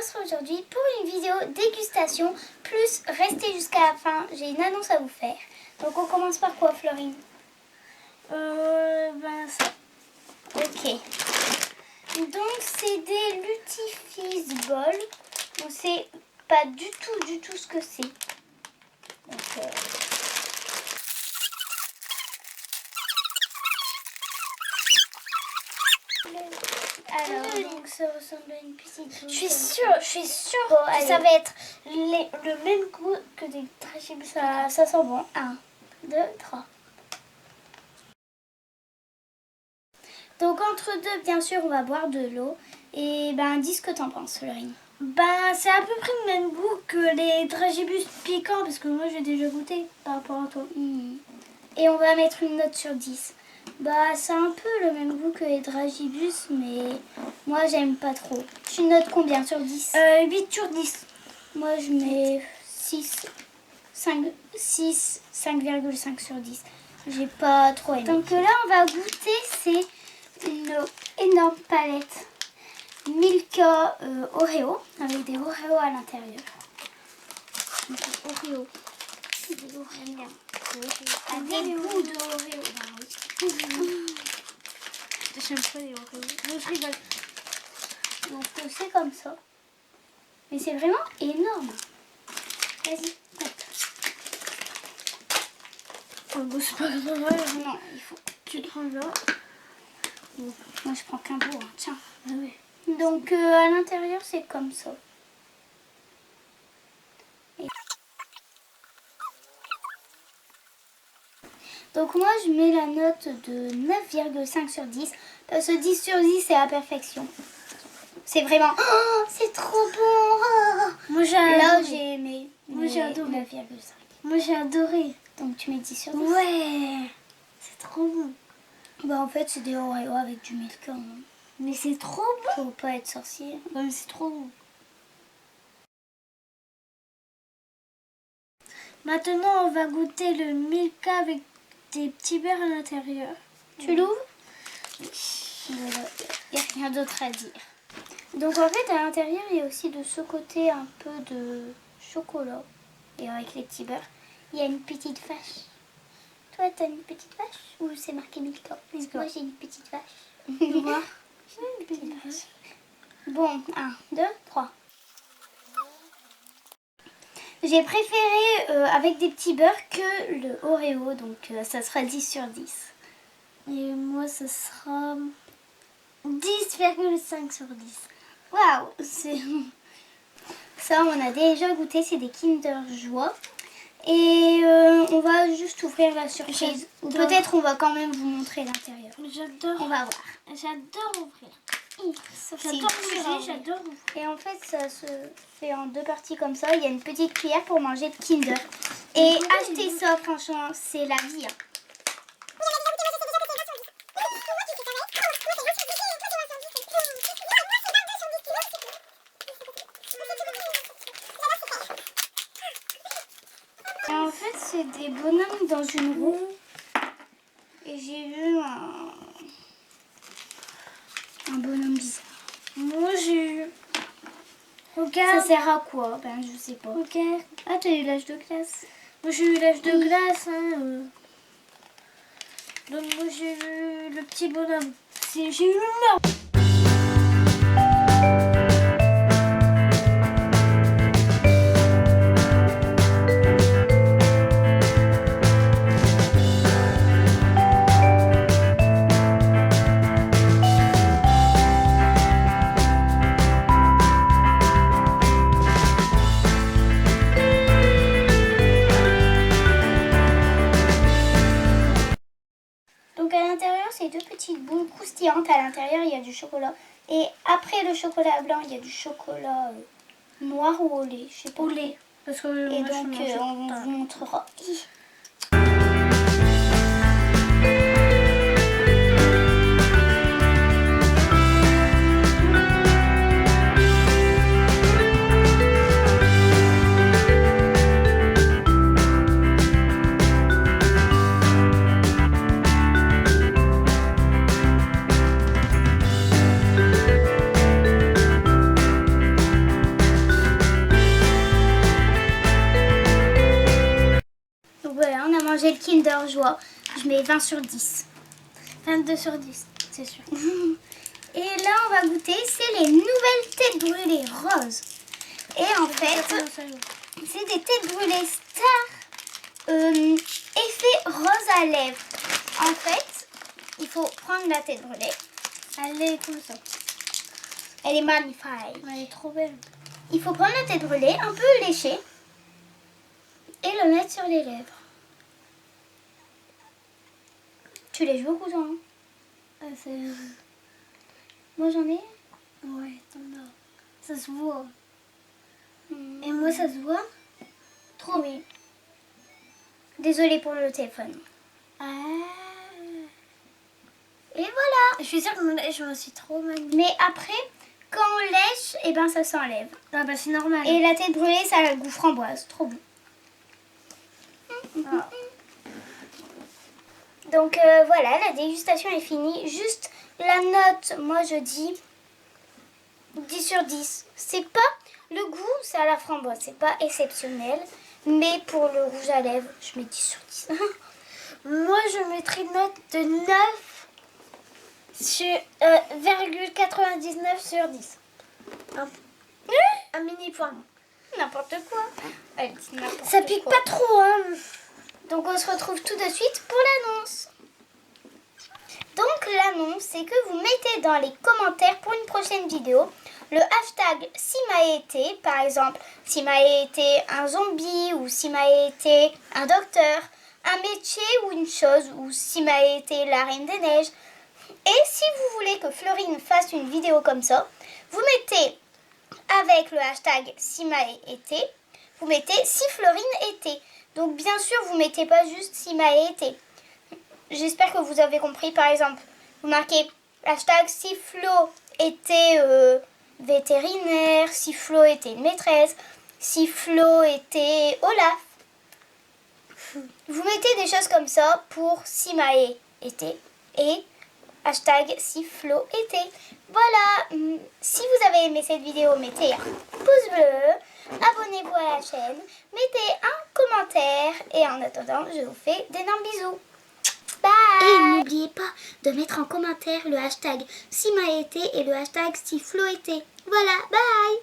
retrouve aujourd'hui pour une vidéo dégustation, plus restez jusqu'à la fin, j'ai une annonce à vous faire. Donc on commence par quoi, Florine? Ça. Ok. Donc c'est des Lutifizz Ball. On sait pas du tout ce que c'est. Donc, alors, donc ça ressemble à une petite boule. Je suis sûre Bon, que allez. ça va être le même goût que des dragibus. Ça sent bon. 1, 2, 3. Donc entre deux, bien sûr, on va boire de l'eau. Et dis ce que t'en penses, Florine. C'est à peu près le même goût que les dragibus piquants parce que moi j'ai déjà goûté par rapport à toi. Et on va mettre une note sur 10. C'est un peu le même goût que les dragibus, mais moi j'aime pas trop. Tu notes combien sur 10? 8 sur 10. Moi je mets 5,5 sur 10. J'ai pas trop aimé. Donc là on va goûter, c'est une énorme palette Milka Oreo avec des Oreo à l'intérieur. Donc Oreo. Des Oreo. Des bouts de Oreo. J'aime pas les Oreos. Non, je rigole. Donc c'est comme ça. Mais c'est vraiment énorme. Vas-y, goûte. C'est pas grave. Non, il faut. Tu prends là. Moi je prends qu'un bout. Tiens. Ah oui. Donc à l'intérieur c'est comme ça. Donc moi je mets la note de 9,5 sur 10 parce que 10 sur 10 c'est la perfection. C'est vraiment... Oh, c'est trop bon. Oh. Moi j'ai Là adoré. j'ai aimé. Moi, j'ai adoré. 9,5. Moi j'ai adoré. Donc tu mets 10 sur 10. Ouais. C'est trop bon. En fait c'est des Oreo avec du Milka. Hein. Mais c'est trop bon. Faut pas être sorcier. Ouais, mais c'est trop bon. Maintenant on va goûter le Milka avec des petits beurres à l'intérieur. Tu l'ouvres? Voilà, il n'y a rien d'autre à dire. Donc en fait à l'intérieur il y a aussi de ce côté un peu de chocolat. Et avec les petits beurres, il y a une petite vache. Toi t'as une petite vache ou c'est marqué Milka? Moi j'ai une petite vache. Moi J'ai une petite vache. Bon, 1, 2, 3. J'ai préféré avec des petits beurres que le Oreo, donc ça sera 10 sur 10. Et moi ça sera 10,5 sur 10. Waouh, c'est... Ça, on a déjà goûté, c'est des Kinder Joie. Et on va juste ouvrir la surprise. Ou peut-être on va quand même vous montrer l'intérieur. J'adore. On va voir. J'adore ouvrir. J'adore manger, j'adore ouvrir. Et en fait, ça se fait en deux parties comme ça. Il y a une petite cuillère pour manger de Kinder. Et acheter ça, franchement, c'est la vie. Hein. Et en fait, c'est des bonhommes dans une roue. Et j'ai vu un bonhomme bizarre. Moi j'ai eu. Regarde. Ça sert à quoi? Je sais pas. Regarde. Ah, t'as eu l'âge de glace. Moi j'ai eu l'âge de glace. Donc moi j'ai eu le petit bonhomme. J'ai eu le mort. Donc à l'intérieur, c'est deux petites boules croustillantes. À l'intérieur, il y a du chocolat. Et après le chocolat blanc, il y a du chocolat noir ou au lait. Je sais pas. Au lait. Parce que Et moi, donc, je mange on pas. vous montrera. fois, je mets 20 sur 10. 22 sur 10, c'est sûr. Et là, on va goûter, c'est les nouvelles têtes brûlées roses. Et en fait, c'est des têtes brûlées Star effet rose à lèvres. En fait, il faut prendre la tête brûlée. Elle est comme ça. Elle est magnifique. Elle est trop belle. Il faut prendre la tête brûlée, un peu lécher, et le mettre sur les lèvres. Tu lèches beaucoup, toi, hein? Moi, j'en ai. Ouais, t'en as. Ça se voit. Et Et moi, ça se voit. trop bien. Désolée pour le téléphone. Ah. Et voilà. Je suis sûre que je me suis trop magnifique. Mais après, quand on lèche, eh ben, ça s'enlève. Ah bah c'est normal. Et la tête brûlée, ça a le goût framboise. Trop bon. Ah. Donc voilà, la dégustation est finie. Juste la note, moi je dis 10 sur 10. C'est pas le goût, c'est à la framboise, c'est pas exceptionnel. Mais pour le rouge à lèvres, je mets 10 sur 10. Moi, je mettrais une note de 9 sur 0,99 sur 10. Un mini point. N'importe quoi. Elle dit n'importe Ça pique quoi. pas trop, hein. Donc on se retrouve tout de suite pour l'annonce. Donc l'annonce, c'est que vous mettez dans les commentaires pour une prochaine vidéo le hashtag SiMaEté, par exemple SiMaEté un zombie ou SiMaEté un docteur, un métier ou une chose, ou SiMaEté la reine des neiges. Et si vous voulez que Florine fasse une vidéo comme ça, vous mettez avec le hashtag SiMaEté, vous mettez si Florine était. Donc bien sûr, vous mettez pas juste SiMaEté. J'espère que vous avez compris. Par exemple, vous marquez hashtag si Flo était vétérinaire, si Flo était une maîtresse, si Flo était Olaf. Vous mettez des choses comme ça pour SiMaE était et hashtag si Flo était. Voilà, si vous avez aimé cette vidéo, mettez un pouce bleu, abonnez-vous à la chaîne, mettez un commentaire et en attendant, je vous fais d'énormes bisous. Bye. Et n'oubliez pas de mettre en commentaire le hashtag SiMaEté et le hashtag si Flo était. Voilà, bye.